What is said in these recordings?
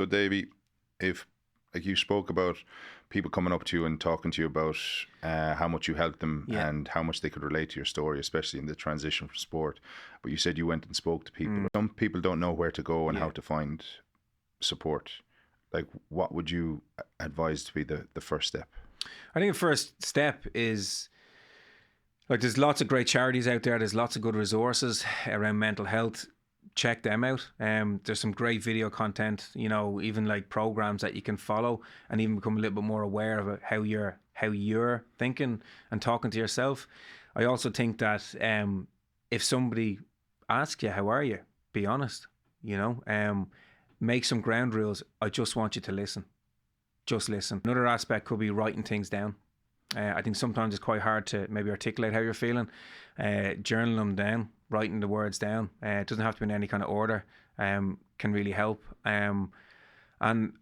So, Davey, if like you spoke about people coming up to you and talking to you about how much you helped them Yeah. and how much they could relate to your story, especially in the transition from sport. But you said you went and spoke to people. Some people don't know where to go and Yeah. how to find support. Like, what would you advise to be the first step? I think the first step is, like, there's lots of great charities out there. There's lots of good resources around mental health. Check them out. There's some great video content, even like programs that you can follow and even become a little bit more aware of how you're thinking and talking to yourself. I also think that if somebody asks you, how are you? Be honest, make some ground rules. I just want you to listen. Just listen. Another aspect could be writing things down. I think sometimes it's quite hard to maybe articulate how you're feeling. Journal them down, writing the words down. It doesn't have to be in any kind of order. Can really help. And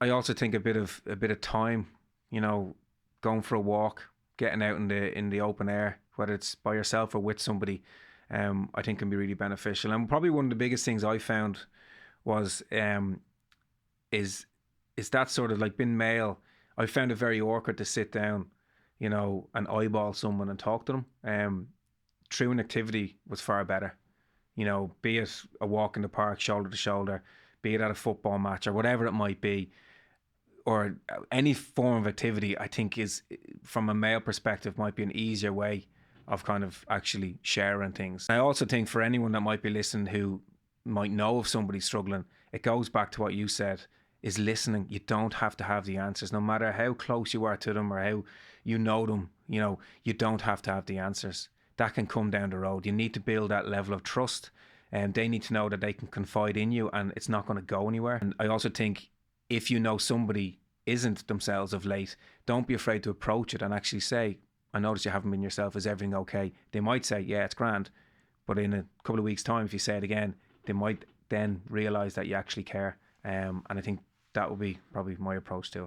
I also think a bit of time. Going for a walk, getting out in the open air, whether it's by yourself or with somebody, I think can be really beneficial. And probably one of the biggest things I found was is that sort of like being male. I found it very awkward to sit down, and eyeball someone and talk to them. Through an activity was far better. Be it a walk in the park, shoulder to shoulder, be it at a football match or whatever it might be, or any form of activity, I think is, from a male perspective, might be an easier way of kind of actually sharing things. I also think for anyone that might be listening who might know of somebody struggling, it goes back to what you said, is listening. You don't have to have the answers, no matter how close you are to them or how you know them. You don't have to have the answers. That can come down the road. You need to build that level of trust, and they need to know that they can confide in you and it's not going to go anywhere. And I also think if you know somebody isn't themselves of late, don't be afraid to approach it and actually say, I notice you haven't been yourself. Is everything okay? They might say, yeah, it's grand. But in a couple of weeks' time, if you say it again, they might then realise that you actually care. And I think that would be probably my approach to it.